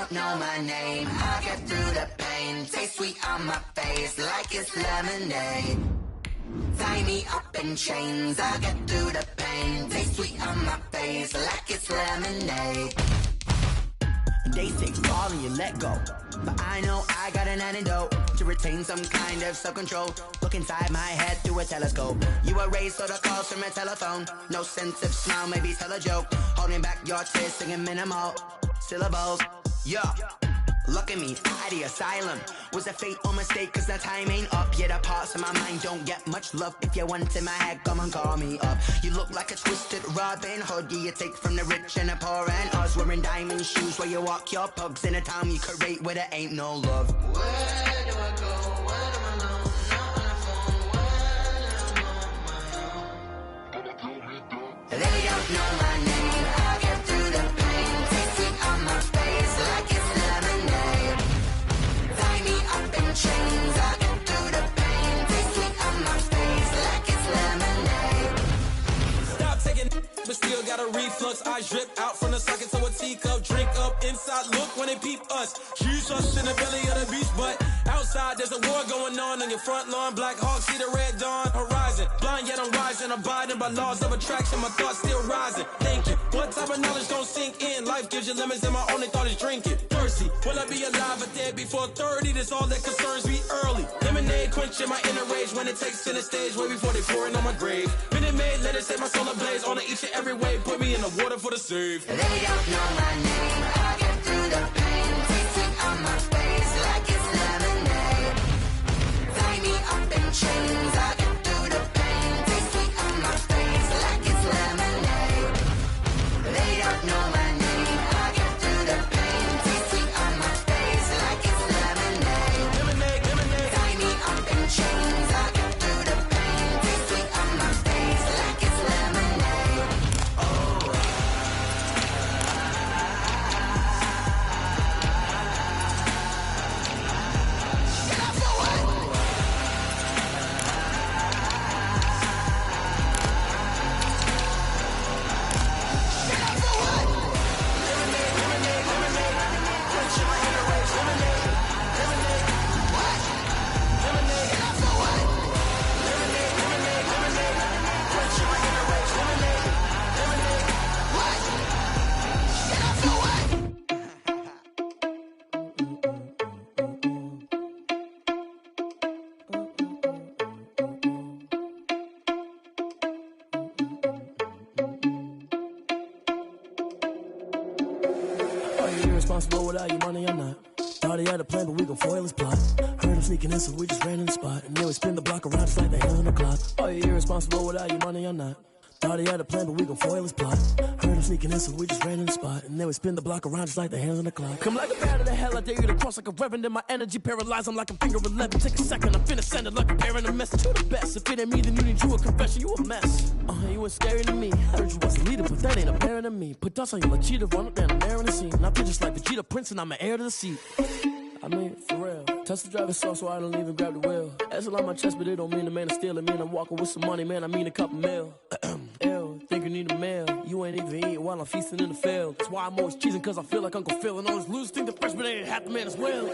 don't know my name. I get through the pain. Taste sweet on my face like it's lemonade. Tie me up in chains. I get through the pain. Taste sweet on my face like it's lemonade. They say fall and you let go, but I know I got an antidote to retain some kind of self-control. Look inside my head through a telescope. You erase all the calls from a telephone. No sense of smile, maybe tell a joke. Holding back your tears, singing minimal syllables. Yeah, look at me, out of the asylum. Was a fate or mistake, cause the time ain't up. Yet the parts of my mind don't get much love. If you want in my head, come and call me up. You look like a twisted Robin Hood. Yeah, you take from the rich and the poor and us. Wearing diamond shoes where you walk your pugs. In a town you create where there ain't no love. Where do I go? Where am I alone? Not on the phone. Where am I on my own? They don't know my name. I get through the pain. Taste sweet on my face like it's lemonade. Tie me up in chains. I get through the pain. Taste sweet on my face like it's lemonade. Stop taking, but still got a reflux. Eyes drip out from the socket to a teacup. Drink up inside, look when they peep us. Choose us in the belly of the beach, but outside there's a war going on your front lawn. Black Hawk see the red dawn horizon. Blind yet I'm rising, abiding by laws of attraction. My thoughts still rising. Thinking, what type of knowledge don't sink in? Life gives you lemons and my only thought is drinking. Thirsty, will I be alive or dead before 30? That's all that concerns me early. Lemonade quenching my inner rage when it takes center stage way before they pour it on my grave. Minute Maid, let it set my soul ablaze. On each and every way, put me in the water for the save. They don't know my name. I get through the pain. Taste sweet on my face like it's lemonade. Tie me up in chains. I get through the pain. Taste sweet on my face like it's lemonade. They don't know my name. I get through the pain. Taste sweet on my face like it's lemonade. Lemonade, lemonade. Tie me up in chains. I get through the pain. Taste sweet on my face like it's lemonade. Are you irresponsible without your money or not? Thought he had a plan, but we gon' foil his plot. Heard him sneaking in, so we just ran in the spot. And then we spin the block around just like the hands on the clock. Are you irresponsible without your money or not? Thought he had a plan, but we gon' foil his plot. Heard him sneaking in, so we just ran in the spot. And then we spin the block around just like the hands on the clock. Come like a bat of the hell, I dare you to cross like a reverend. And my energy paralyzed, I'm like a finger 11. Take a second, I'm finna send it like a parent a message. You the best, if it ain't me, then you need you a confession. You a mess. You was scary to me. Heard you was a leader, but that ain't apparent to me. Put dust on you like cheetah, run up down the air in the scene. And I feel just like Vegeta Prince, and I'm an heir to the seat. I mean, for real. Touch the driver's soft, so I don't even grab the wheel. That's on my chest, but it don't mean the man is stealing. Mean I'm walking with some money, man. I mean a couple mil. Ew, think you need a meal. You ain't even eating while I'm feasting in the field. That's why I'm always cheesing, cause I feel like Uncle Phil. And all those losers think the freshman ain't half the man as well.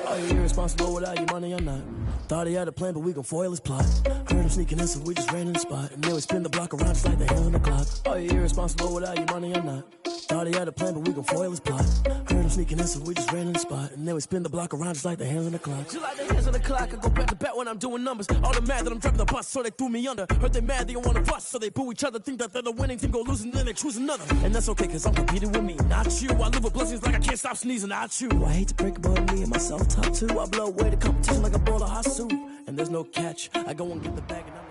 Are you irresponsible without your money or not? Thought he had a plan, but we gon' foil his plot. Heard him sneaking in, so we just ran in the spot. And then we spin the block around just like the hands on the clock. Are you irresponsible without your money or not? Thought he had a plan, but we gon' foil his plot. Heard him sneaking in, so we just ran in the spot. And then we spin the block around just like the hands on the clock. Just like the hands on the clock, I go back to back when I'm doing numbers. All the mad that I'm driving the bus, so they threw me under. Heard they mad, they don't wanna bust, so they boo each other. Think that they're the winning team, go losing, then they choose another. And that's okay, cause I'm competing with me, not you. I live with blessings like I can't stop sneezing, not you. I hate to break it, but me and myself top two. I blow away the competition like a bowl of hot soup. And there's no catch, I go and get the bag and I'm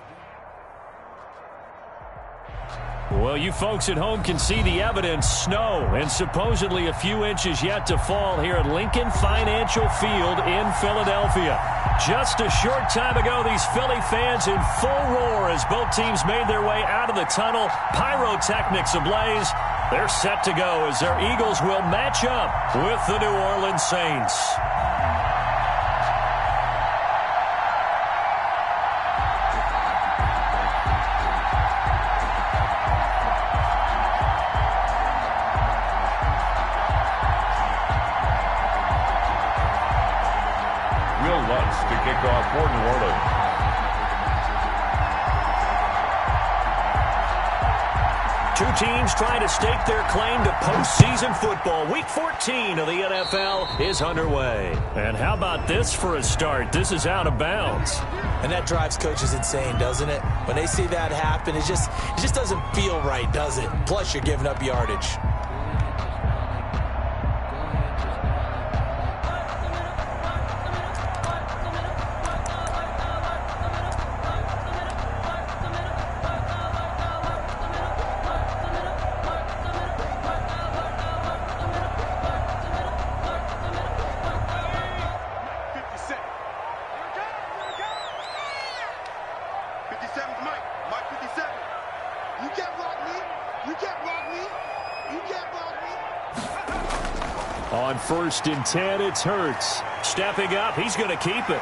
Well, you folks at home can see the evidence. Snow and supposedly a few inches yet to fall here at Lincoln Financial Field in Philadelphia. Just a short time ago, these Philly fans in full roar as both teams made their way out of the tunnel. Pyrotechnics ablaze. They're set to go as their Eagles will match up with the New Orleans Saints. Two teams trying to stake their claim to postseason football. Week 14 of the NFL is underway. And how about this for a start? This is out of bounds. And that drives coaches insane, doesn't it? When they see that happen, it just doesn't feel right, does it? Plus, you're giving up yardage. On 1st and 10, it's Hurts. Stepping up, he's going to keep it.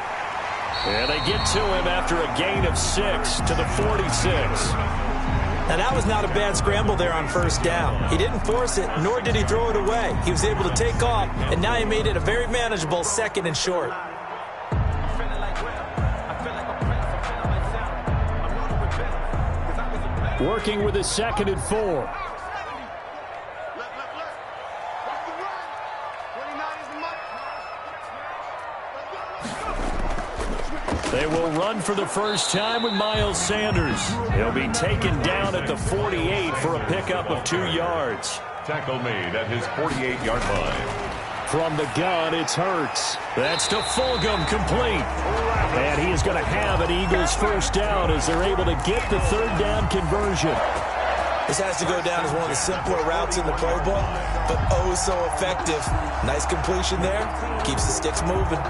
And they get to him after a gain of 6 to the 46. Now, that was not a bad scramble there on 1st down. He didn't force it, nor did he throw it away. He was able to take off, and now he made it a very manageable 2nd and short. Working with a 2nd and 4. They will run for the first time with Miles Sanders. He'll be taken down at the 48 for a pickup of 2 yards. Tackle made at his 48-yard line. From the gun, it's Hurts. That's to Fulgham, complete. And he is going to have an Eagles first down as they're able to get the 3rd down conversion. This has to go down as one of the simpler routes in the playbook, but oh so effective. Nice completion there. Keeps the sticks moving.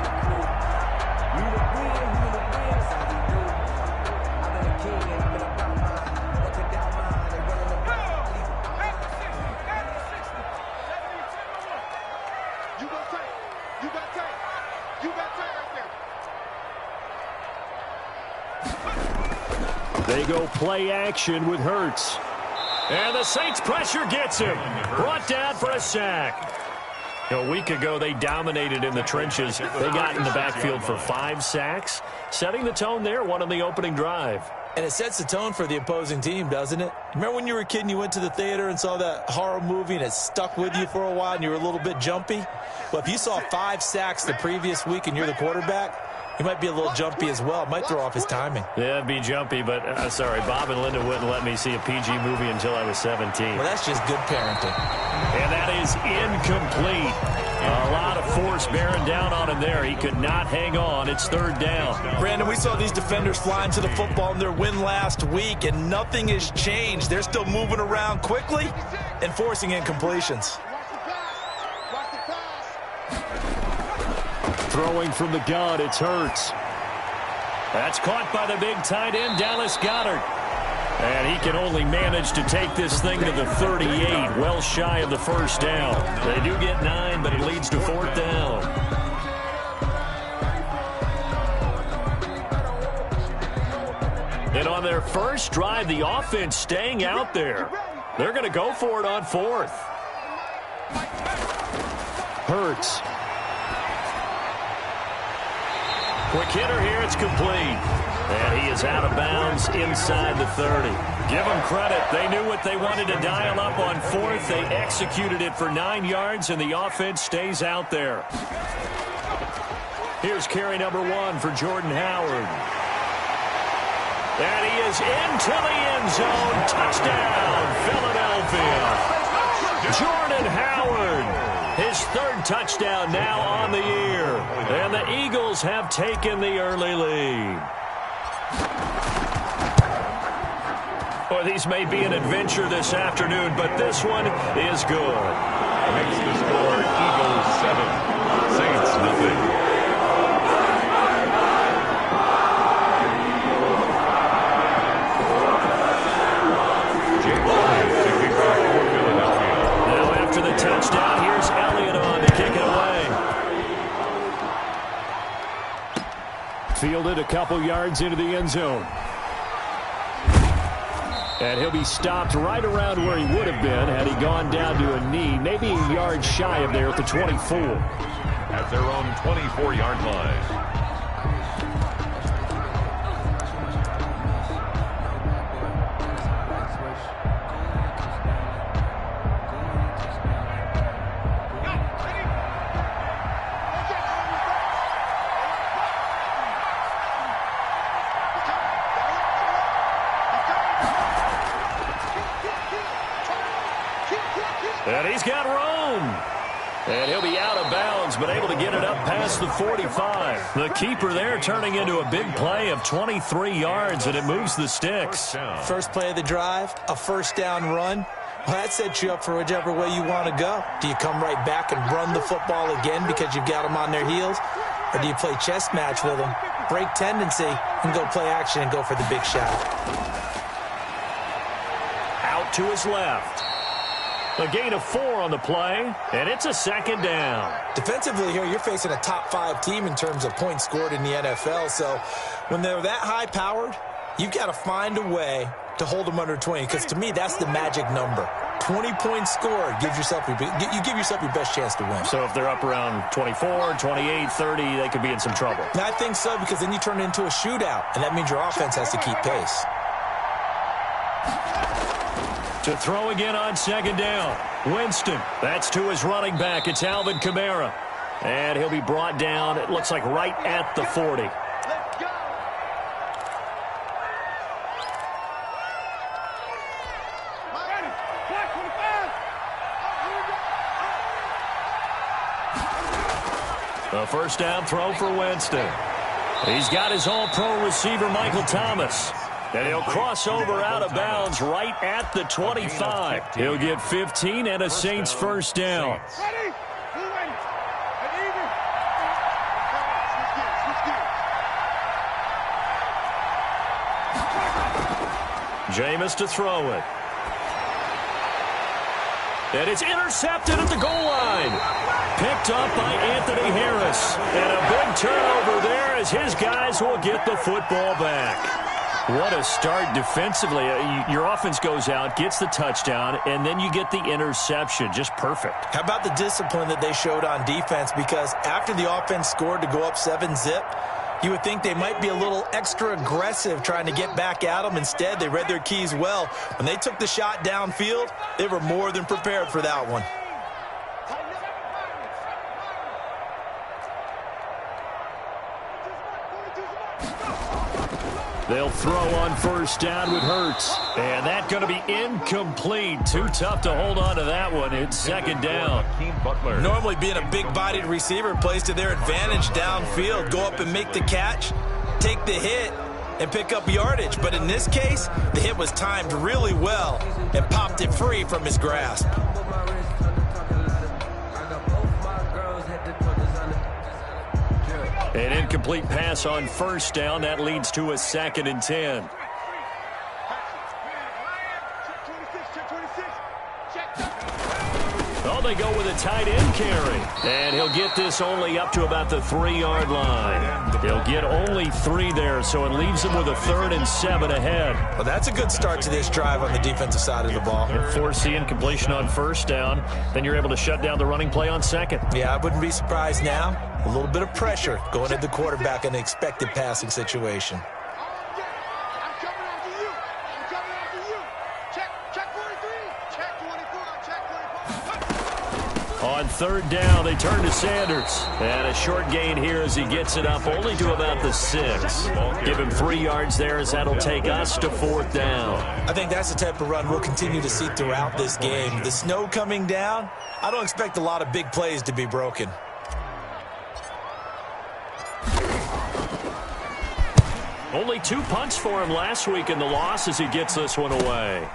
They go play action with Hurts. And the Saints pressure gets him. Brought down for a sack. A week ago, they dominated in the trenches. They got in the backfield for 5 sacks, setting the tone there, one on the opening drive. And it sets the tone for the opposing team, doesn't it? Remember when you were a kid and you went to the theater and saw that horror movie and it stuck with you for a while and you were a little bit jumpy? Well, if you saw 5 sacks the previous week and you're the quarterback, he might be a little jumpy as well. It might throw off his timing. Yeah, it'd be jumpy, but sorry, Bob and Linda wouldn't let me see a PG movie until I was 17. Well, that's just good parenting. And that is incomplete. A lot of force bearing down on him there. He could not hang on. It's 3rd down. Brandon, we saw these defenders flying to the football in their win last week, and nothing has changed. They're still moving around quickly and forcing incompletions. Throwing from the gun, it's Hurts. That's caught by the big tight end, Dallas Goedert. And he can only manage to take this thing to the 38, well shy of the first down. They do get 9, but it leads to 4th down. And on their first drive, the offense staying out there. They're going to go for it on 4th. Hurts. Quick hitter here, it's complete. And he is out of bounds inside the 30. Give them credit. They knew what they wanted to dial up on 4th. They executed it for 9 yards, and the offense stays out there. Here's carry number 1 for Jordan Howard. And he is into the end zone. Touchdown, Philadelphia. Jordan Howard, his 3rd touchdown now on the year. And the Eagles have taken the early lead. Well, these may be an adventure this afternoon, but this one is good. Makes the score Eagles 7, Saints nothing. The touchdown. Here's Elliott on to kick it away. Fielded a couple yards into the end zone. And he'll be stopped right around where he would have been had he gone down to a knee, maybe a yard shy of there at the 24. At their own 24-yard line. And he's got room. And he'll be out of bounds, but able to get it up past the 45. The keeper there turning into a big play of 23 yards, and it moves the sticks. First play of the drive, a first down run. Well, that sets you up for whichever way you want to go. Do you come right back and run the football again because you've got them on their heels? Or do you play chess match with them, break tendency, and go play action and go for the big shot? Out to his left. A gain of 4 on the play, and it's a second down. Defensively here, you're facing a top-5 team in terms of points scored in the NFL, so when they're that high-powered, you've got to find a way to hold them under 20, because to me, that's the magic number. 20 points scored, you give yourself your best chance to win. So if they're up around 24, 28, 30, they could be in some trouble. I think so, because then you turn it into a shootout, and that means your offense has to keep pace. To throw again on second down. Winston. That's to his running back. It's Alvin Kamara. And he'll be brought down, it looks like, right at the 40. Let's go. A first down throw for Winston. He's got his all-pro receiver, Michael Thomas. And he'll cross over out of bounds right at the 25. He'll get 15 and a Saints first down. Ready? Jameis to throw it. And it's intercepted at the goal line. Picked up by Anthony Harris. And a big turnover there as his guys will get the football back. What a start defensively. Your offense goes out, gets the touchdown, and then you get the interception. Just perfect. How about the discipline that they showed on defense? Because after the offense scored to go up 7-zip, you would think they might be a little extra aggressive trying to get back at them. Instead, they read their keys well. When they took the shot downfield, they were more than prepared for that one. They'll throw on first down with Hurts. And that's going to be incomplete. Too tough to hold on to that one. It's second down. Normally being a big-bodied receiver plays to their advantage downfield. Go up and make the catch, take the hit, and pick up yardage. But in this case, the hit was timed really well and popped it free from his grasp. An incomplete pass on first down. That leads to a 2nd and 10. Oh, they go with a tight end carry. And he'll get this only up to about the 3-yard line. He'll get only 3 there, so it leaves him with a 3rd and 7 ahead. Well, that's a good start to this drive on the defensive side of the ball. And force the incompletion on first down. Then you're able to shut down the running play on second. Yeah, I wouldn't be surprised now. A little bit of pressure going at the quarterback in an expected passing situation. I'm coming after you. I'm coming after you. Check 43. Check 24. Check 24. On third down, they turn to Sanders. And a short gain here as he gets it up only to about the 6. Give him 3 yards there as that'll take us to 4th down. I think that's the type of run we'll continue to see throughout this game. The snow coming down, I don't expect a lot of big plays to be broken. Only 2 punts for him last week in the loss as he gets this one away.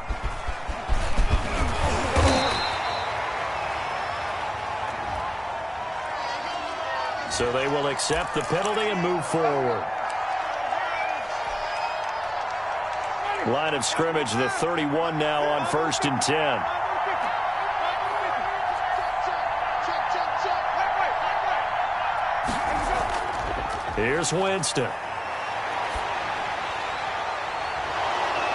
So they will accept the penalty and move forward. Line of scrimmage, the 31 now on 1st and 10. Here's Winston.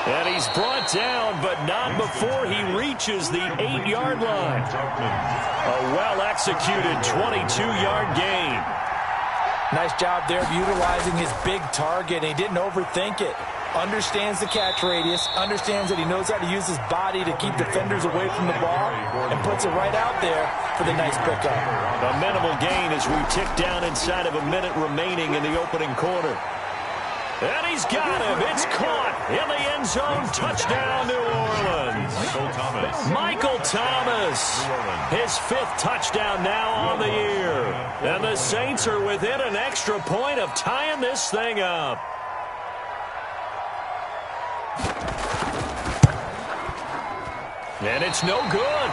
And he's brought down, but not before he reaches the 8-yard line. A well-executed 22-yard gain. Nice job there of utilizing his big target. He didn't overthink it. Understands the catch radius, understands that he knows how to use his body to keep defenders away from the ball, and puts it right out there for the nice pickup. A minimal gain as we tick down inside of a minute remaining in the opening quarter. And he's got him. It's caught in the end zone. Touchdown, New Orleans. Michael Thomas, his 5th touchdown now on the year. And the Saints are within an extra point of tying this thing up. And it's no good.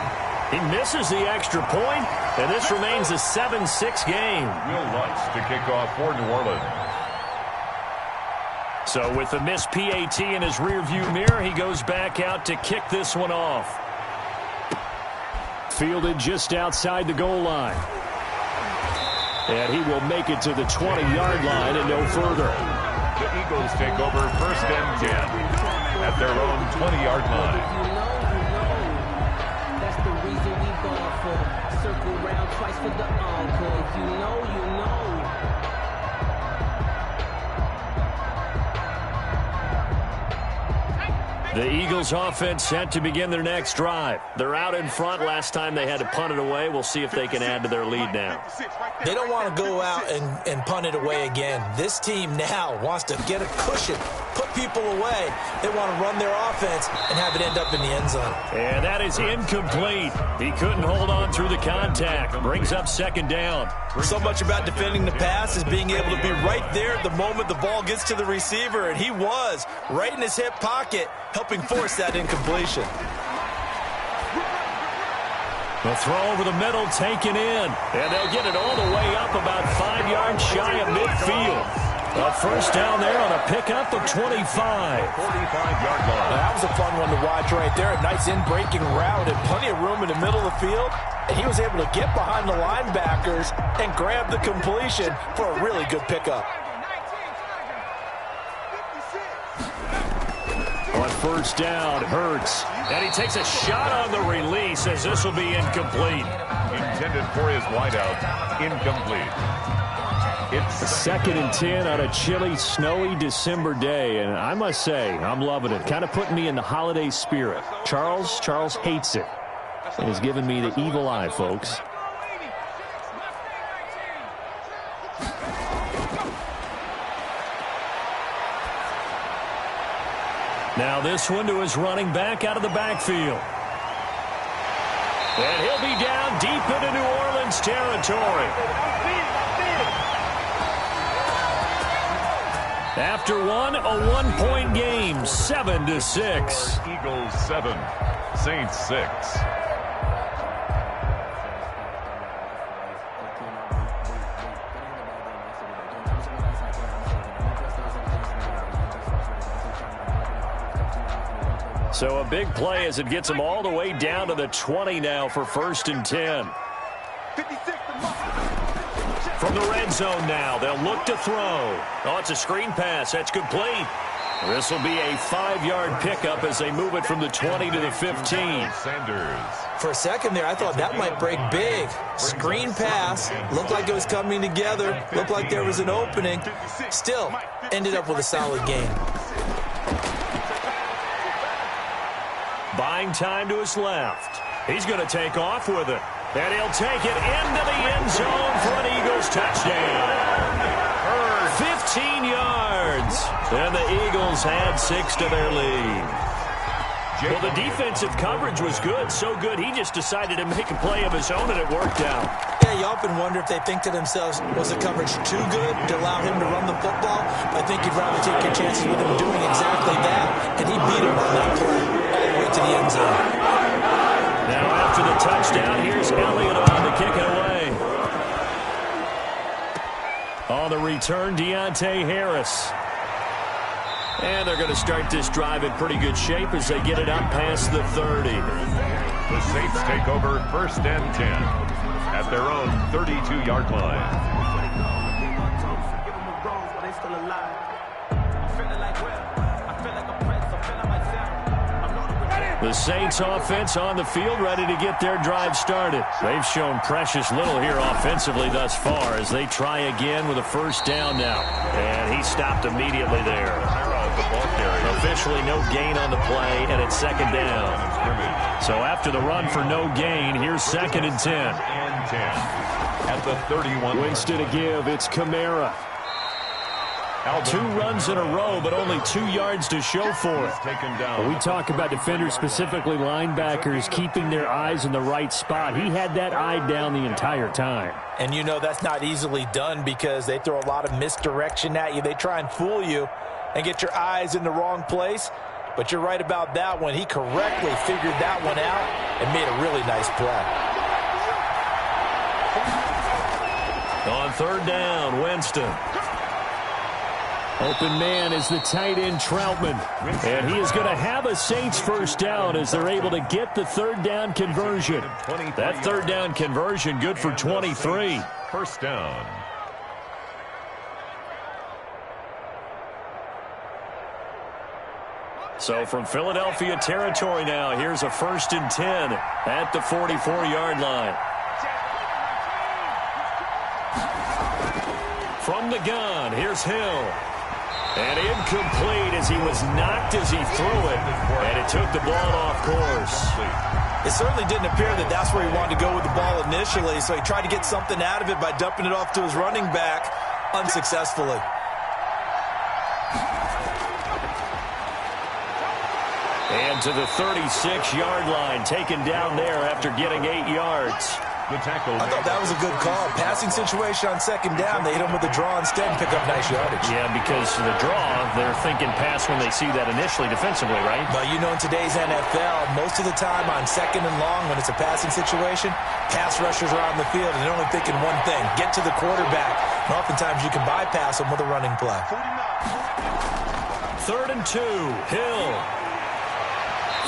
He misses the extra point, and this remains a 7-6 game. Will Lutz to kick off for New Orleans. So with the missed PAT in his rearview mirror, he goes back out to kick this one off. Fielded just outside the goal line. And he will make it to the 20-yard line and no further. The Eagles take over 1st and 10 at their own 20-yard line. That's the reason we ball for. Circle round twice for the encore. You know. The Eagles offense set to begin their next drive. They're out in front. Last time they had to punt it away. We'll see if they can add to their lead now. They don't want to go out and punt it away again. This team now wants to get a cushion, put people away. They want to run their offense and have it end up in the end zone. And that is incomplete. He couldn't hold on through the contact. Brings up 2nd down. So much about defending the pass is being able to be right there at the moment the ball gets to the receiver, and he was right in his hip pocket, helping force that incompletion. The throw over the middle taken in, and they'll get it all the way up about 5 yards shy of midfield. A 1st down there on a pickup of 25. 45-yard line. That was a fun one to watch right there. A nice in-breaking route and plenty of room in the middle of the field. And he was able to get behind the linebackers and grab the completion for a really good pickup. On 1st down, Hurts. And he takes a shot on the release as this will be incomplete. Intended for his wideout. Incomplete. It's 2nd and 10 on a chilly, snowy December day. And I must say, I'm loving it. Kind of putting me in the holiday spirit. Charles hates it. And has given me the evil eye, folks. Now this one to his running back out of the backfield. And he'll be down deep into New Orleans territory. After one, a 1-point game, 7-6. Eagles 7, Saints 6. So a big play as it gets them all the way down to the 20 now for 1st and 10. From the red zone now, they'll look to throw. Oh, it's a screen pass. That's complete. This will be a 5-yard pickup as they move it from the 20 to the 15. Sanders. For a second there, I thought that might break big. Screen pass. Looked like it was coming together. Looked like there was an opening. Still, ended up with a solid gain. Buying time to his left. He's going to take off with it. And he'll take it into the end zone for an Eagles touchdown. 15 yards. And the Eagles had 6 to their lead. Well, the defensive coverage was good. So good, he just decided to make a play of his own, and it worked out. Yeah, you often wonder if they think to themselves, was the coverage too good to allow him to run the football? I think you'd rather take your chances with him doing exactly that. And he beat him on that play all the way to the end zone. Now after the touchdown, here's Elliott on to kick it away. On the return, Deontay Harris. And they're going to start this drive in pretty good shape as they get it up past the 30. The Saints take over 1st and 10 at their own 32-yard line. The Saints offense on the field ready to get their drive started. They've shown precious little here offensively thus far as they try again with a 1st down now. And he stopped immediately there. Officially no gain on the play, and it's 2nd down. So after the run for no gain, here's 2nd and 10. At the 31. Winston to give, it's Kamara. 2 runs in a row, but only 2 yards to show for it. We talk about defenders, specifically linebackers, keeping their eyes in the right spot. He had that eye down the entire time. And you know that's not easily done because they throw a lot of misdirection at you. They try and fool you and get your eyes in the wrong place. But you're right about that one. He correctly figured that one out and made a really nice play. On 3rd down, Winston. Open man is the tight end, Troutman. And he is going to have a Saints first down as they're able to get the 3rd down conversion. That 3rd down conversion good for 23. First down. So from Philadelphia territory now, here's a 1st and 10 at the 44-yard line. From the gun, here's Hill. And incomplete as he was knocked as he threw it. And it took the ball off course. It certainly didn't appear that that's where he wanted to go with the ball initially, so he tried to get something out of it by dumping it off to his running back unsuccessfully. And to the 36-yard line, taken down there after getting 8 yards. The tackle. I thought that was a good call. Passing situation on 2nd down. They hit him with the draw instead and pick up nice yardage. Yeah, because the draw, they're thinking pass when they see that initially defensively, right? But you know in today's NFL, most of the time on 2nd and long when it's a passing situation, pass rushers are on the field and they're only thinking one thing, get to the quarterback. And oftentimes you can bypass them with a running play. 3rd and 2, Hill.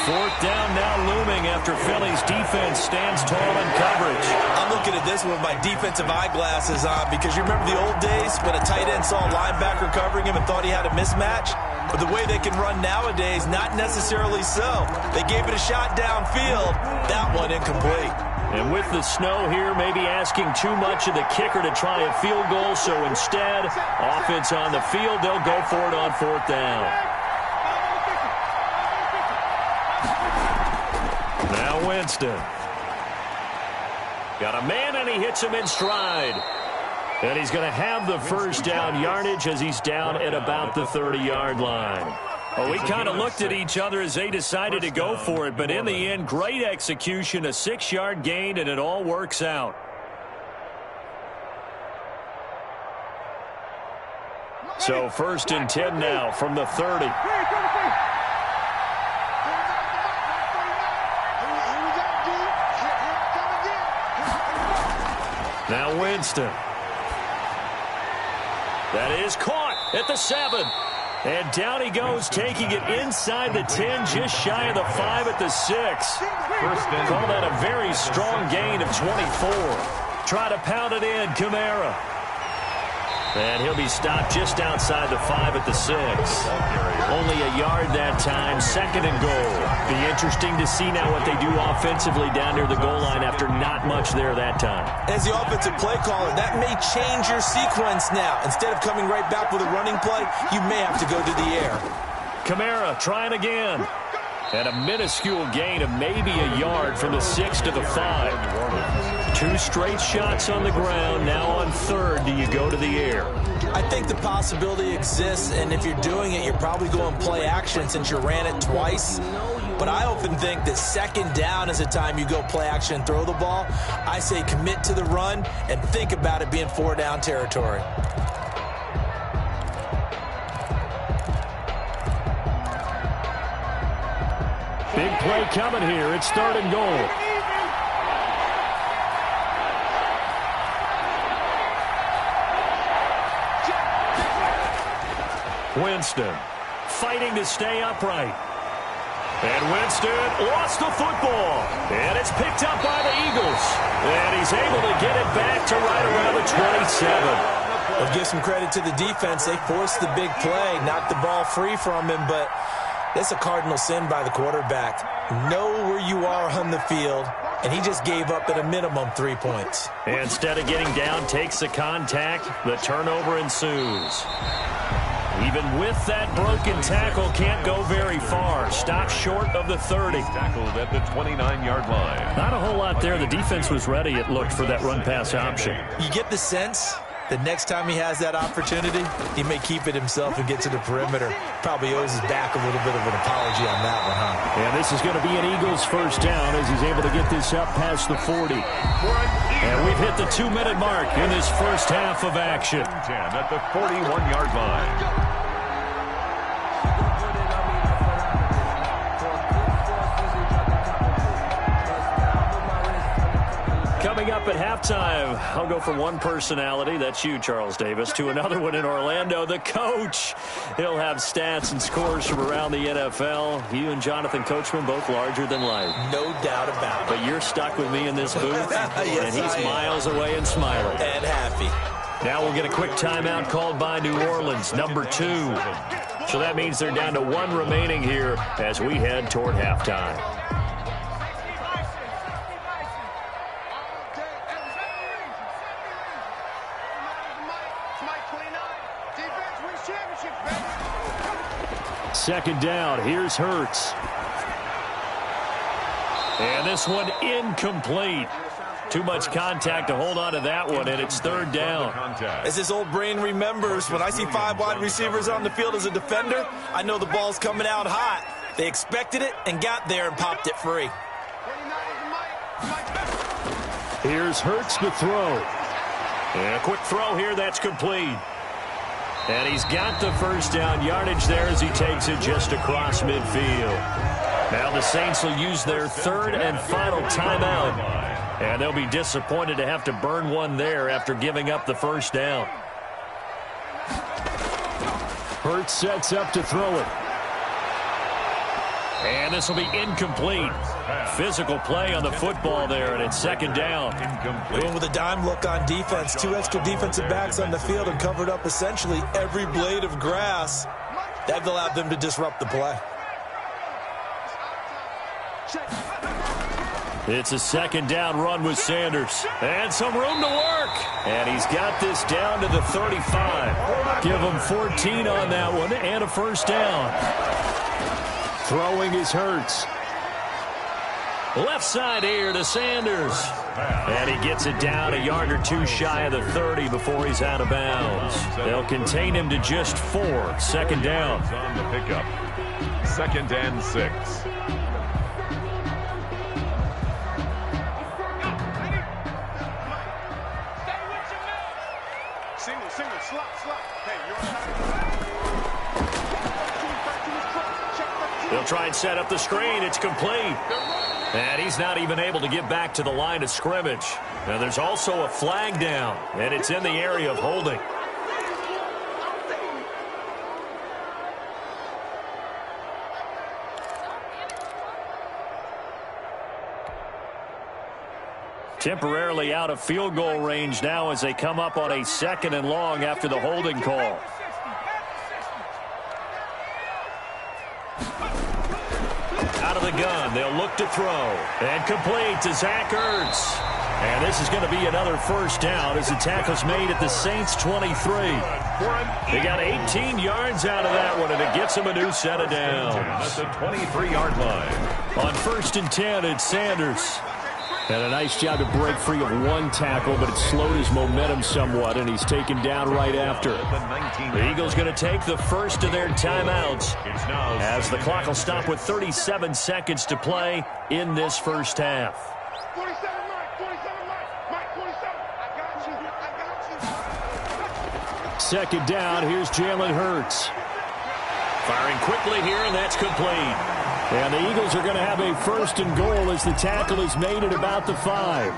4th down now looming after Philly's defense stands tall in coverage. I'm looking at this with my defensive eyeglasses on because you remember the old days when a tight end saw a linebacker covering him and thought he had a mismatch? But the way they can run nowadays, not necessarily so. They gave it a shot downfield. That one incomplete. And with the snow here, maybe asking too much of the kicker to try a field goal. So instead, offense on the field, they'll go for it on 4th down. Now Winston. Got a man, and he hits him in stride. And he's going to have the first down yardage as he's down at about the 30-yard line. Well, we kind of looked at each other as they decided to go for it, but in the end, great execution, a 6-yard gain, and it all works out. So 1st and 10 now from the 30. Now Winston. That is caught at the 7. And down he goes, taking it inside the 10, just shy of the 5 at the 6. Call that a very strong gain of 24. Try to pound it in, Kamara. And he'll be stopped just outside the 5 at the 6. Only a yard that time, 2nd and goal. Be interesting to see now what they do offensively down near the goal line after not much there that time. As the offensive play caller, that may change your sequence now. Instead of coming right back with a running play, you may have to go to the air. Kamara trying again. And a minuscule gain of maybe a yard from the 6 to the 5. 2 straight shots on the ground. Now on 3rd, do you go to the air? I think the possibility exists, and if you're doing it, you're probably going play action since you ran it twice. But I often think that 2nd down is the time you go play action and throw the ball. I say commit to the run and think about it being 4-down territory. Big play coming here. It's 3rd and goal. Winston fighting to stay upright. And Winston lost the football. And it's picked up by the Eagles. And he's able to get it back to right around the 27. We'll give some credit to the defense. They forced the big play, knocked the ball free from him, but that's a cardinal sin by the quarterback. Know where you are on the field, and he just gave up at a minimum 3 points. And instead of getting down, takes the contact. The turnover ensues. Even with that broken tackle, can't go very far. Stopped short of the 30. Tackled at the 29-yard line. Not a whole lot there. The defense was ready, it looked, for that run-pass option. You get the sense the next time he has that opportunity, he may keep it himself and get to the perimeter. Probably owes his back a little bit of an apology on that one, huh? And this is going to be an Eagles first down as he's able to get this up past the 40. And we've hit the 2-minute mark in this first half of action. 10 at the 41-yard line. Coming up at halftime, I'll go from one personality, that's you, Charles Davis, to another one in Orlando, the coach. He'll have stats and scores from around the NFL. You and Jonathan Coachman, both larger than life. No doubt about it. But you're stuck with me in this booth, Yes, and he's miles away and smiling. And happy. Now we'll get a quick timeout called by New Orleans, number 2. So that means they're down to 1 remaining here as we head toward halftime. Second down, here's Hurts. And this one incomplete. Too much contact to hold on to that one, and it's third down. As his old brain remembers, when I see 5 wide receivers on the field as a defender, I know the ball's coming out hot. They expected it and got there and popped it free. Here's Hurts to throw. And a quick throw here, that's complete. And he's got the first down yardage there as he takes it just across midfield. Now the Saints will use their third and final timeout. And they'll be disappointed to have to burn one there after giving up the first down. Hurts sets up to throw it. And this will be incomplete. Physical play on the football there, and it's second down. Going with a dime look on defense. 2 extra defensive backs on the field and covered up essentially every blade of grass. That allowed them to disrupt the play. It's a second down run with Sanders. And some room to work. And he's got this down to the 35. Give him 14 on that one and a first down. Throwing is Hurts. Left side here to Sanders. And he gets it down a yard or 2 shy of the 30 before he's out of bounds. They'll contain him to just 4. Second down. On the pickup. 2nd and 6. Single, slot. Hey, you're on. They'll try and set up the screen. It's complete. And he's not even able to get back to the line of scrimmage. Now there's also a flag down, and it's in the area of holding. Temporarily out of field goal range now as they come up on a 2nd and long after the holding call. Out of the gun, they'll look to throw. And complete to Zach Ertz. And this is going to be another first down as the tackle's made at the Saints 23. They got 18 yards out of that one, and it gets them a new set of downs. At the 23-yard line. On 1st and 10, it's Sanders. And a nice job to break free of one tackle, but it slowed his momentum somewhat, and he's taken down right after. The Eagles going to take the first of their timeouts as the clock will stop with 37 seconds to play in this first half. 47, Mike, 47. I got you. Second down, here's Jalen Hurts. Firing quickly here, and that's complete. And the Eagles are going to have a 1st and goal as the tackle is made at about the 5.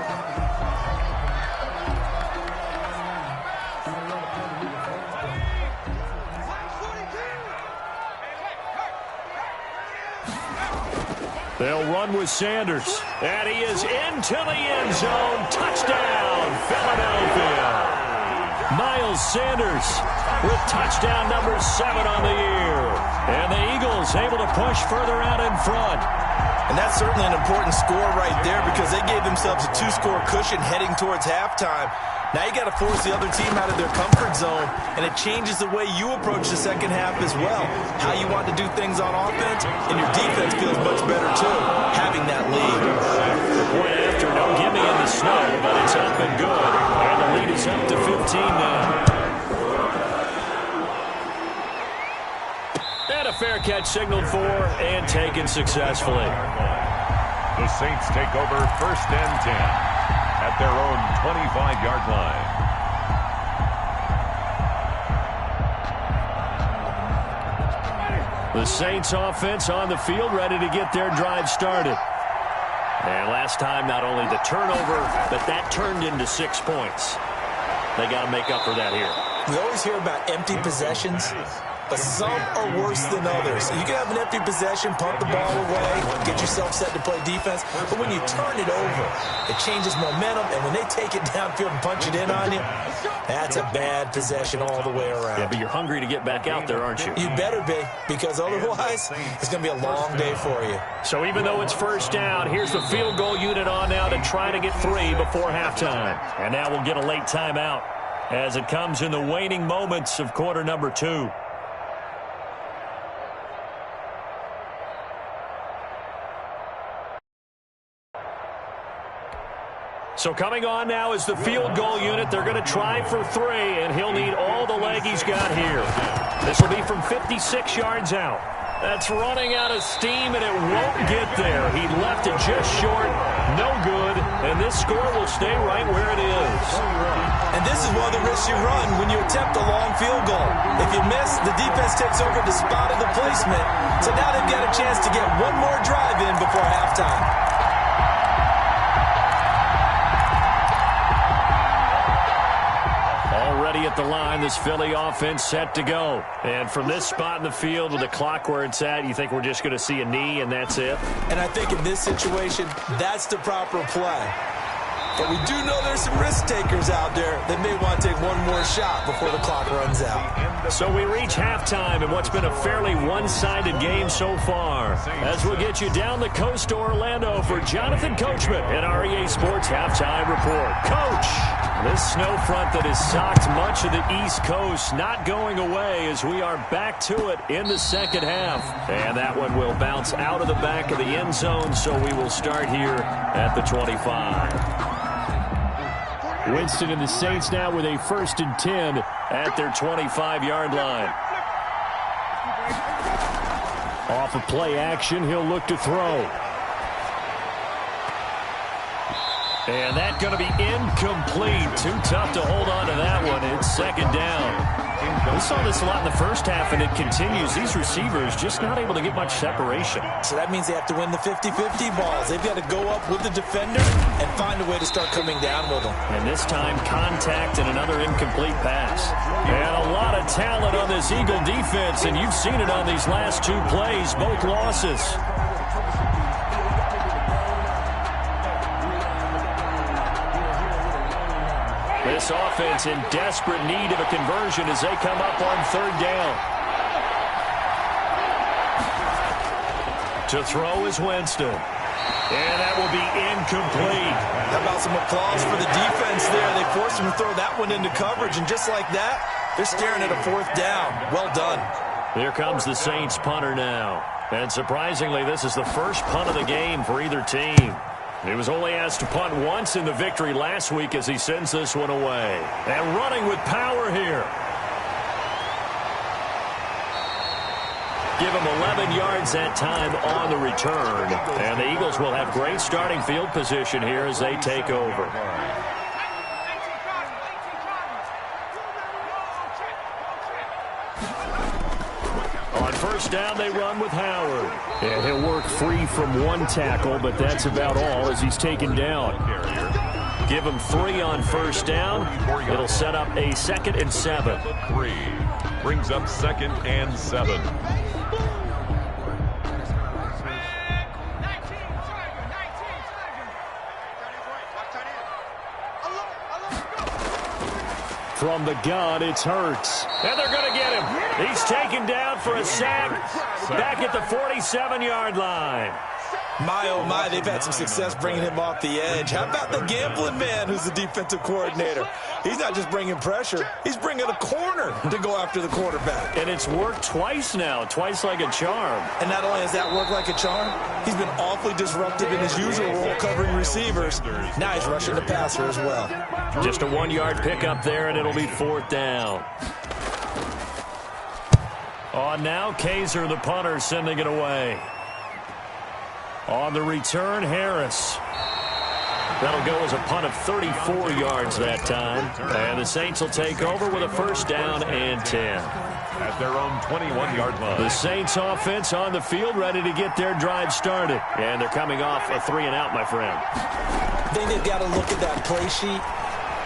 They'll run with Sanders. And he is into the end zone. Touchdown, Philadelphia. Miles Sanders with touchdown number 7 on the year. And the Eagles able to push further out in front. And that's certainly an important score right there because they gave themselves a 2-score cushion heading towards halftime. Now you got to force the other team out of their comfort zone, and it changes the way you approach the second half as well. How you want to do things on offense, and your defense feels much better too, having that lead. The point after, no gimme in the snow, but it's up and good. And the lead is up to 15 now. catch signaled for and taken successfully. The Saints take over 1st and 10 at their own 25-yard line. The Saints offense on the field, ready to get their drive started. And last time, not only the turnover, but that turned into 6 points. They got to make up for that here. We always hear about empty possessions, but some are worse than others. You can have an empty possession, pump the ball away, get yourself set to play defense, but when you turn it over, it changes momentum, and when they take it downfield and punch it in on you, that's a bad possession all the way around. Yeah, but you're hungry to get back out there, aren't you? You better be, because otherwise, it's going to be a long day for you. So even though it's 1st down, here's the field goal unit on now to try to get 3 before halftime. And now we'll get a late timeout as it comes in the waning moments of quarter number 2. So coming on now is the field goal unit. They're going to try for 3, and he'll need all the leg he's got here. This will be from 56 yards out. That's running out of steam, and it won't get there. He left it just short. No good, and this score will stay right where it is. And this is one of the risks you run when you attempt a long field goal. If you miss, the defense takes over the spot of the placement. So now they've got a chance to get one more drive in before halftime. Already at the line, this Philly offense set to go. And from this spot in the field with the clock where it's at, you think we're just going to see a knee and that's it? And I think in this situation, that's the proper play. But we do know there's some risk takers out there that may want to take one more shot before the clock runs out. So we reach halftime in what's been a fairly one-sided game so far. As we'll get you down the coast to Orlando for Jonathan Coachman at REA Sports Halftime Report. Coach, this snow front that has socked much of the East Coast not going away as we are back to it in the second half. And that one will bounce out of the back of the end zone, so we will start here at the 25. Winston and the Saints now with a 1st and 10 at their 25-yard line. Off of play action, he'll look to throw. And that's going to be incomplete. Too tough to hold on to that one. It's 2nd down. We saw this a lot in the first half, and it continues. These receivers just not able to get much separation. So that means they have to win the 50-50 balls. They've got to go up with the defender and find a way to start coming down with them. And this time, contact and another incomplete pass. And a lot of talent on this Eagle defense, and you've seen it on these last 2 plays, both losses. This offense in desperate need of a conversion as they come up on 3rd down. To throw is Winston. And that will be incomplete. How about some applause for the defense there? They forced him to throw that one into coverage, and just like that, they're staring at a 4th down. Well done. Here comes the Saints punter now. And surprisingly, this is the first punt of the game for either team. He was only asked to punt once in the victory last week as he sends this one away. And running with power here. Give him 11 yards that time on the return. And the Eagles will have great starting field position here as they take over. On 1st down, they run with Howard. And he'll work free from 1 tackle, but that's about all as he's taken down. Give him 3 on 1st down. It'll set up a 2nd and 7. 3 brings up 2nd and 7. From the gun, it's Hurts. And they're going to get him. He's taken down for a sack back at the 47-yard line. My, oh, my, they've had some success bringing him off the edge. How about the gambling man who's the defensive coordinator? He's not just bringing pressure. He's bringing a corner to go after the quarterback. And it's worked twice now, twice like a charm. And not only has that worked like a charm, he's been awfully disruptive in his usual role covering receivers. Now he's rushing the passer as well. Just a 1-yard pickup there, and it'll be 4th down. On now, Kaiser, the punter, sending it away. On the return, Harris. That'll go as a punt of 34 yards that time. And the Saints will take over with a first down and 10. At their own 21-yard line. The Saints offense on the field, ready to get their drive started. And they're coming off a 3-and-out, my friend. I think they've got to look at that play sheet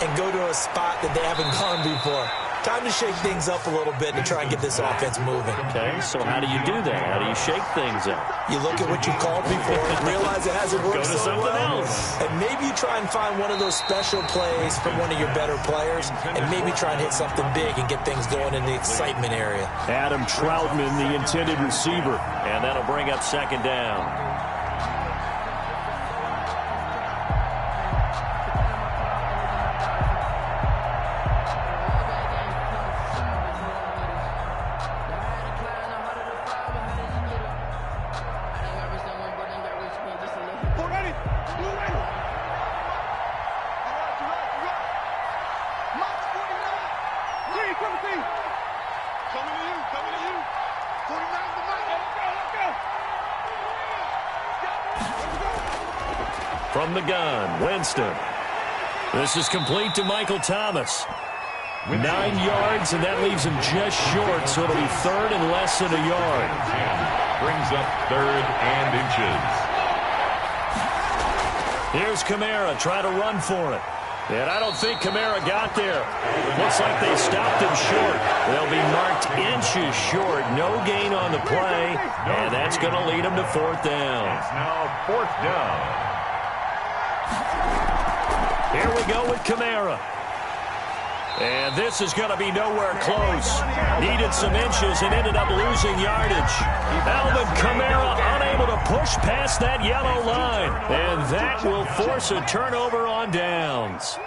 and go to a spot that they haven't gone before. Time to shake things up a little bit to try and get this offense moving. Okay, so how do you do that? How do you shake things up? You look at what you called before and realize it hasn't worked Go to so something well. else. And maybe you try and find one of those special plays from one of your better players and maybe try and hit something big and get things going in the excitement area. Adam Troutman, the intended receiver. And that'll bring up second down. From the gun, Winston. This is complete to Michael Thomas. 9 yards, and that leaves him just short, so it'll be third and less than a yard. Brings up 3rd and inches. Here's Kamara, try to run for it. And I don't think Kamara got there. Looks like they stopped him short. They'll be marked inches short. No gain on the play, and that's going to lead him to fourth down. It's now 4th down. Here we go with Kamara. And this is going to be nowhere close. Needed some inches and ended up losing yardage. Alvin Kamara unable to push past that yellow line. And that will force a turnover on downs.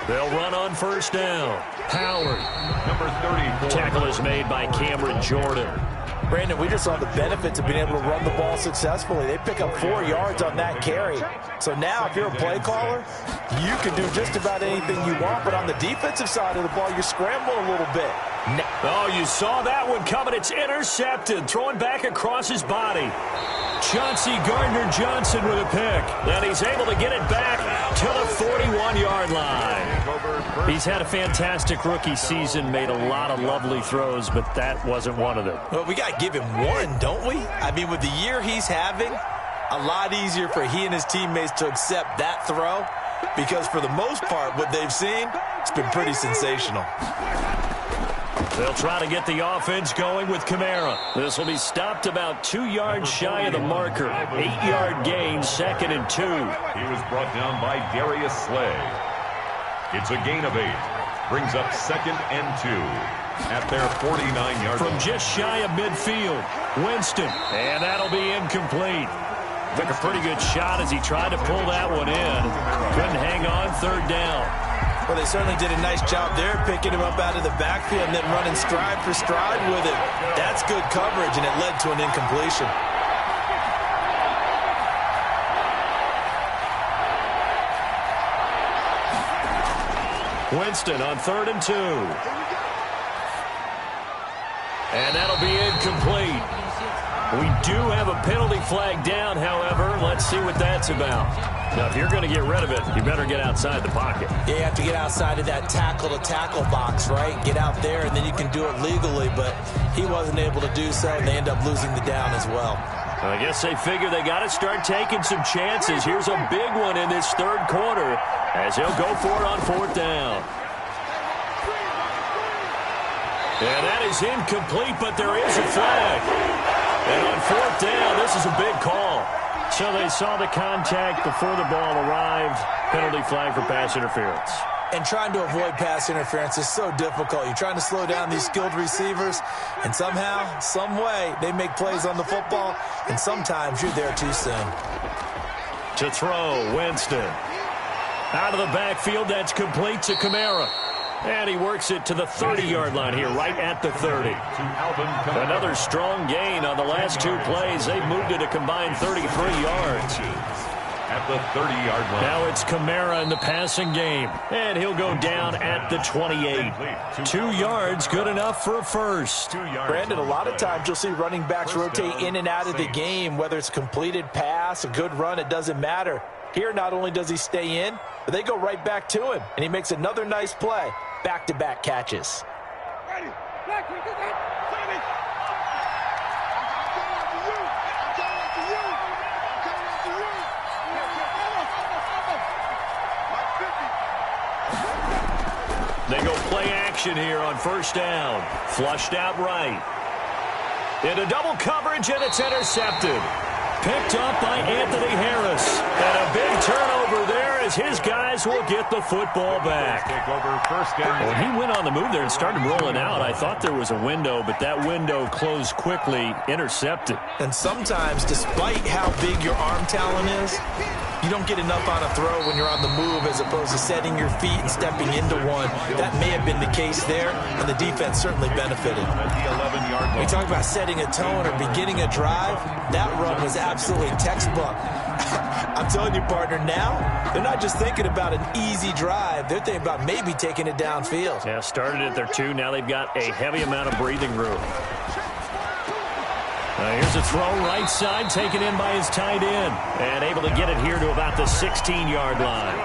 They'll run on first down. Howard. Number 34. Tackle is made by Cameron Jordan. Brandon, we just saw the benefits of being able to run the ball successfully. They pick up 4 yards on that carry. So now if you're a play caller, you can do just about anything you want. But on the defensive side of the ball, you scramble a little bit. Oh, you saw that one coming. It's intercepted. Throwing back across his body. Chauncey Gardner-Johnson with a pick. And he's able to get it back to the 41-yard line. He's had a fantastic rookie season, made a lot of lovely throws, but that wasn't one of them. Well, we got to give him one, don't we? I mean, with the year he's having, a lot easier for he and his teammates to accept that throw because for the most part, what they've seen, it's been pretty sensational. They'll try to get the offense going with Kamara. This will be stopped about 2 yards shy of the marker. 8-yard gain, 2nd and 2. He was brought down by Darius Slay. It's a gain of 8. Brings up 2nd and 2 at their 49-yard line. From just shy of midfield, Winston. And that'll be incomplete. Took a pretty good shot as he tried to pull that one in. Couldn't hang on, 3rd down. Well, they certainly did a nice job there, picking him up out of the backfield and then running stride for stride with it. That's good coverage, and it led to an incompletion. Winston on 3rd and 2. And that'll be incomplete. We do have a penalty flag down, however. Let's see what that's about. Now, if you're going to get rid of it, you better get outside the pocket. Yeah, you have to get outside of that tackle-to-tackle box, right? Get out there, and then you can do it legally, but he wasn't able to do so, and they end up losing the down as well. I guess they figure they got to start taking some chances. Here's a big one in this 3rd quarter as he'll go for it on 4th down. And that is incomplete, but there is a flag. And on 4th down, this is a big call. So they saw the contact before the ball arrived. Penalty flag for pass interference. And trying to avoid pass interference is so difficult. You're trying to slow down these skilled receivers, and somehow, some way, they make plays on the football, and sometimes you're there too soon. To throw, Winston. Out of the backfield, that's complete to Kamara. And he works it to the 30-yard line here, right at the 30. Another strong gain on the last 2 plays. They've moved it a combined 33 yards. at the 30-yard line. Now it's Kamara in the passing game, and he'll go down at the 28. 2 yards, good enough for a first. Brandon, a lot of times you'll see running backs rotate in and out of the game, whether it's completed pass, a good run, it doesn't matter. Here, not only does he stay in, but they go right back to him, and he makes another nice play. Back-to-back catches. Ready. They go play action here on first down. Flushed out right. Into double coverage, and it's intercepted. Picked up by Anthony Harris. And a big turnover there as his guys will get the football back. Take over first down. When he went on the move there and started rolling out, I thought there was a window, but that window closed quickly, intercepted. And sometimes, despite how big your arm talent is, you don't get enough on a throw when you're on the move as opposed to setting your feet and stepping into one. That may have been the case there, and the defense certainly benefited. At the 11-yard line. We talk about setting a tone or beginning a drive. That run was absolutely textbook. I'm telling you, partner, now they're not just thinking about an easy drive. They're thinking about maybe taking it downfield. Yeah, started at their 2. Now they've got a heavy amount of breathing room. Here's a throw right side, taken in by his tight end. And able to get it here to about the 16-yard line.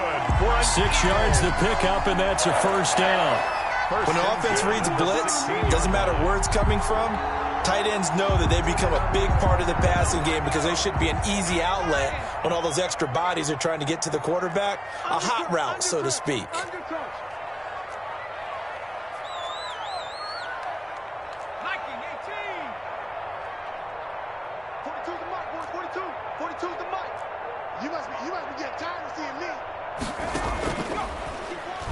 6 yards to pick up, and that's a first down. When the offense reads blitz, doesn't matter where it's coming from, tight ends know that they become a big part of the passing game because they should be an easy outlet when all those extra bodies are trying to get to the quarterback. A hot route, so to speak.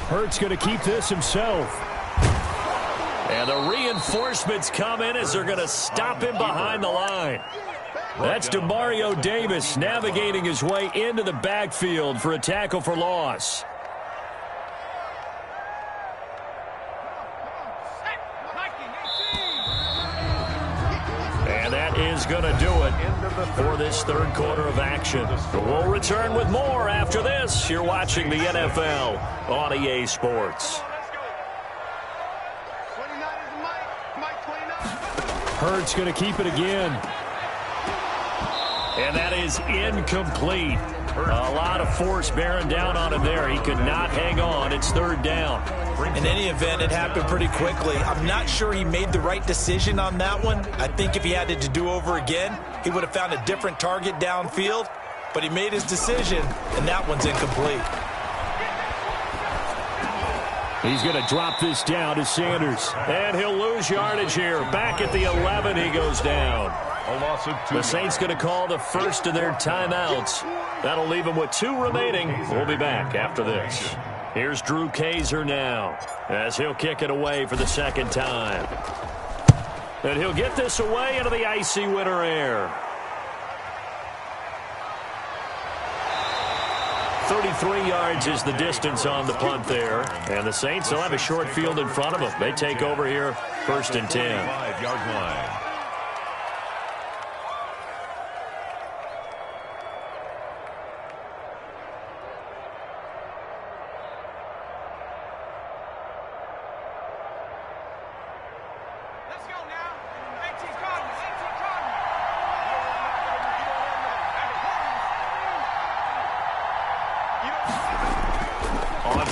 Hurts going to keep this himself. And the reinforcements come in as they're going to stop him behind the line. That's DeMario Davis navigating his way into the backfield for a tackle for loss. And that is going to do it for this third quarter of action. We'll return with more after this. You're watching the NFL on EA Sports. Hurts going to keep it again. And that is incomplete. A lot of force bearing down on him there. He could not hang on. It's third down. In any event, it happened pretty quickly. I'm not sure he made the right decision on that one. I think if he had it to do over again, he would have found a different target downfield. But he made his decision, and that one's incomplete. He's going to drop this down to Sanders. And he'll lose yardage here. Back at the 11, he goes down. A loss of 2. The Saints going to call the first of their timeouts. That'll leave them with 2 remaining. We'll be back after this. Here's Drew Kaiser now as he'll kick it away for the second time. And he'll get this away into the icy winter air. 33 yards is the distance on the punt there. And the Saints will have a short field in front of them. They take over here, first and 10. 5-yard line.